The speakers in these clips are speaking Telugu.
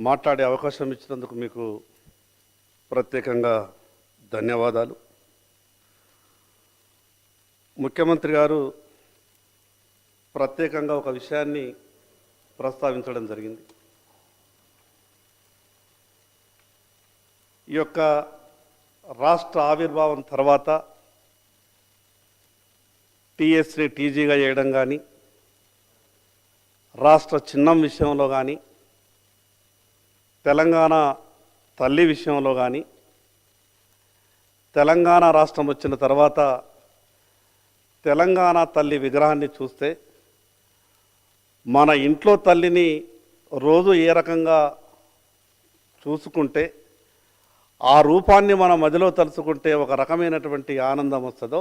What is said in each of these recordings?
మాట్లాడే అవకాశం ఇచ్చినందుకు మీకు ప్రత్యేకంగా ధన్యవాదాలు. ముఖ్యమంత్రి గారు ప్రత్యేకంగా ఒక విషయాన్ని ప్రస్తావించడం జరిగింది. ఈ యొక్క రాష్ట్ర ఆవిర్భావం తర్వాత టీఎస్ని టీజీగా చేయడం కానీ, రాష్ట్ర చిహ్నం విషయంలో కానీ, తెలంగాణ తల్లి విషయంలో కానీ, తెలంగాణ రాష్ట్రం వచ్చిన తర్వాత తెలంగాణ తల్లి విగ్రహాన్ని చూస్తే మన ఇంట్లో తల్లిని రోజు ఏ రకంగా చూసుకుంటే ఆ రూపాన్ని మన మదిలో తలుచుకుంటే ఒక రకమైనటువంటి ఆనందం వస్తుందో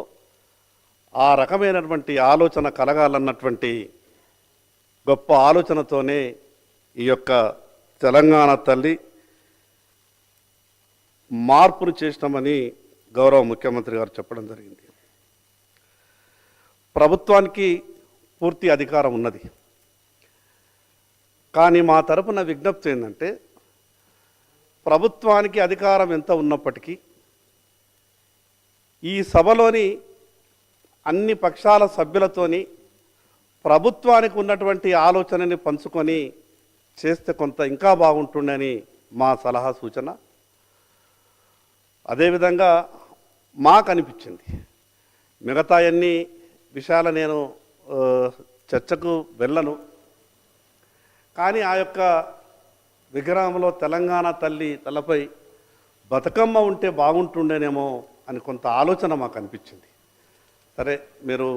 ఆ రకమైనటువంటి ఆలోచన కలగాలన్నటువంటి గొప్ప ఆలోచనతోనే ఈ యొక్క తెలంగాణ తల్లి మార్పును చేసినామని గౌరవ ముఖ్యమంత్రి గారు చెప్పడం జరిగింది. ప్రభుత్వానికి పూర్తి అధికారం ఉన్నది. కానీ మా తరపున విజ్ఞప్తి ఏంటంటే, ప్రభుత్వానికి అధికారం ఎంత ఉన్నప్పటికీ ఈ సభలోని అన్ని పక్షాల సభ్యులతోని ప్రభుత్వానికి ఉన్నటువంటి ఆలోచనని పంచుకొని చేస్తే కొంత ఇంకా బాగుంటుందని మా సలహా సూచన. అదేవిధంగా మాకు అనిపించింది, మిగతా అన్ని విషయాలు నేను చర్చకు వెళ్ళను, కానీ ఆ యొక్క విగ్రహంలో తెలంగాణ తల్లి తలపై బతుకమ్మ ఉంటే బాగుంటుండేనేమో అని కొంత ఆలోచన మాకు అనిపించింది. సరే, మీరు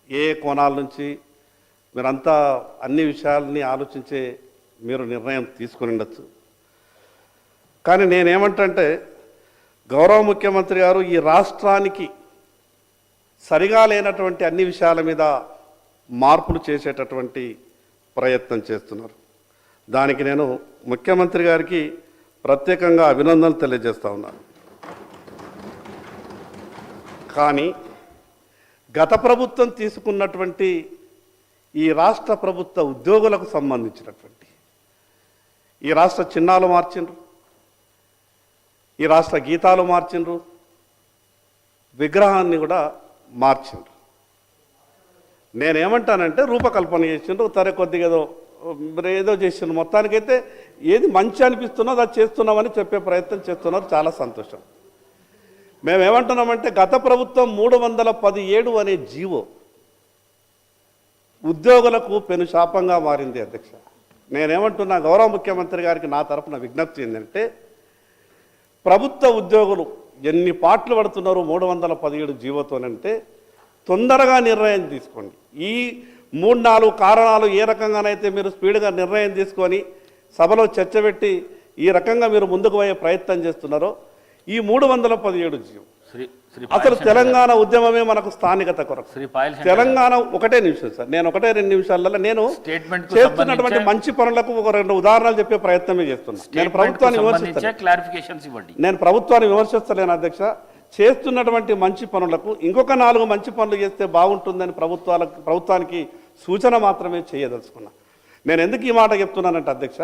ఏ కోణాల నుంచి మీరంతా అన్ని విషయాలని ఆలోచించే మీరు నిర్ణయం తీసుకుని ఉండొచ్చు. కానీ నేనేమంటే, గౌరవ ముఖ్యమంత్రి గారు ఈ రాష్ట్రానికి సరిగా లేనటువంటి అన్ని విషయాల మీద మార్పులు చేసేటటువంటి ప్రయత్నం చేస్తున్నారు. దానికి నేను ముఖ్యమంత్రి గారికి ప్రత్యేకంగా అభినందనలు తెలియజేస్తా ఉన్నాను. కానీ గత ప్రభుత్వం తీసుకున్నటువంటి ఈ రాష్ట్ర ప్రభుత్వ ఉద్యోగులకు సంబంధించినటువంటి ఈ రాష్ట్ర చిహ్నాలు మార్చిండ్రు, ఈ రాష్ట్ర గీతాలు మార్చిండ్రు, విగ్రహాన్ని కూడా మార్చిండ్రు. నేనేమంటానంటే, రూపకల్పన చేసిండ్రు, సరే కొద్దిగా ఏదో చేసిండ్రు. మొత్తానికైతే ఏది మంచి అనిపిస్తున్నదో అది చేస్తున్నామని చెప్పే ప్రయత్నం చేస్తున్నారు. చాలా సంతోషం. మేమేమంటున్నామంటే, గత ప్రభుత్వం 317 అనే జీవో ఉద్యోగులకు పెను శాపంగా మారింది. అధ్యక్ష, నేనేమంటున్నా, గౌరవ ముఖ్యమంత్రి గారికి నా తరఫున విజ్ఞప్తి ఏంటంటే, ప్రభుత్వ ఉద్యోగులు ఎన్ని పాటలు పడుతున్నారు 317 జీవోతోనంటే తొందరగా నిర్ణయం తీసుకోండి. ఈ 3-4 కారణాలు ఏ రకంగానైతే మీరు స్పీడ్గా నిర్ణయం తీసుకొని సభలో చర్చ పెట్టి ఈ రకంగా మీరు ముందుకు పోయే ప్రయత్నం చేస్తున్నారో, ఈ 317 జీవో అసలు తెలంగాణ ఉద్యమమే మనకు స్థానికత కొరకు. తెలంగాణ ఒకటే నిమిషం సార్, నేను 1-2 నిమిషాలలో నేను చేస్తున్నటువంటి మంచి పనులకు ఒక 2 ఉదాహరణలు చెప్పే ప్రయత్నాన్ని చేస్తున్నా. నేను ప్రభుత్వాన్ని విమర్శిస్తలేను అధ్యక్ష. చేస్తున్నటువంటి మంచి పనులకు ఇంకొక 4 మంచి పనులు చేస్తే బాగుంటుందని ప్రభుత్వానికి సూచన మాత్రమే చేయదలుచుకున్నా. నేను ఎందుకు ఈ మాట చెప్తున్నానంటే అధ్యక్ష,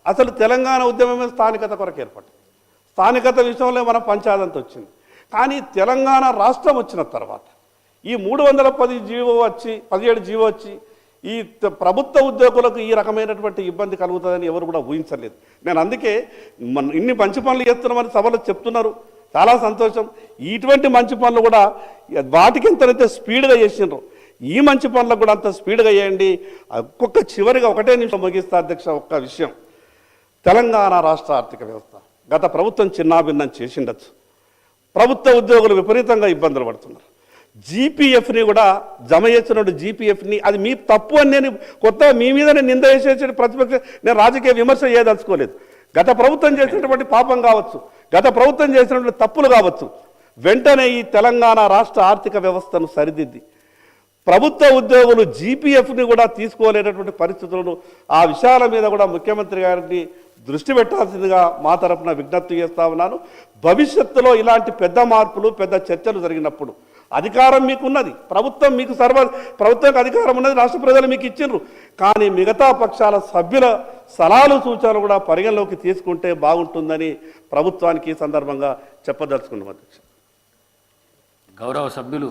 అసలు తెలంగాణ ఉద్యమమే స్థానికత కొరకు ఏర్పడింది. స్థానికత విషయంలో మన పంచాయతీ వచ్చింది. కానీ తెలంగాణ రాష్ట్రం వచ్చిన తర్వాత ఈ 317 జీవో వచ్చి ఈ ప్రభుత్వ ఉద్యోగులకు ఈ రకమైనటువంటి ఇబ్బంది కలుగుతుందని ఎవరు కూడా ఊహించలేదు. నేను అందుకే ఇన్ని మంచి పనులు చేస్తున్నామని సభలో చెప్తున్నారు, చాలా సంతోషం. ఇటువంటి మంచి పనులు కూడా వాటికి ఎంతనైతే స్పీడ్గా చేసినారో ఈ మంచి పనులకు కూడా అంత స్పీడ్గా చేయండి. ఒక్కొక్క చివరిగా 1 నిమిషం ముగిస్తా అధ్యక్ష. ఒక్క విషయం, తెలంగాణ రాష్ట్ర ఆర్థిక వ్యవస్థ గత ప్రభుత్వం చిన్నాభిన్నం చేసిండొచ్చు, ప్రభుత్వ ఉద్యోగులు విపరీతంగా ఇబ్బందులు పడుతున్నారు. జీపీఎఫ్ని కూడా జమ చేస్తున్న జీపీఎఫ్ని అది మీ తప్పు అని నేను కొత్తగా మీ మీదనే నింద వేసే ప్రతిపక్ష నేను రాజకీయ విమర్శ చేయదలుచుకోలేదు. గత ప్రభుత్వం చేసినటువంటి పాపం కావచ్చు, గత ప్రభుత్వం చేసినటువంటి తప్పులు కావచ్చు, వెంటనే ఈ తెలంగాణ రాష్ట్ర ఆర్థిక వ్యవస్థను సరిదిద్ది ప్రభుత్వ ఉద్యోగులు జీపీఎఫ్ని కూడా తీసుకోలేనటువంటి పరిస్థితులను ఆ విషయాల మీద కూడా ముఖ్యమంత్రి గారిని దృష్టి పెట్టాల్సిందిగా మా తరపున విజ్ఞప్తి చేస్తా ఉన్నాను. భవిష్యత్తులో ఇలాంటి పెద్ద మార్పులు పెద్ద చర్చలు జరిగినప్పుడు అధికారం మీకున్నది, ప్రభుత్వానికి అధికారం ఉన్నది, రాష్ట్ర ప్రజలు మీకు ఇచ్చిండ్రు. కానీ మిగతా పక్షాల సలహాలు సూచనలు కూడా పరిగణలోకి తీసుకుంటే బాగుంటుందని ప్రభుత్వానికి ఈ సందర్భంగా చెప్పదలుచుకున్నాం అధ్యక్ష. గౌరవ సభ్యులు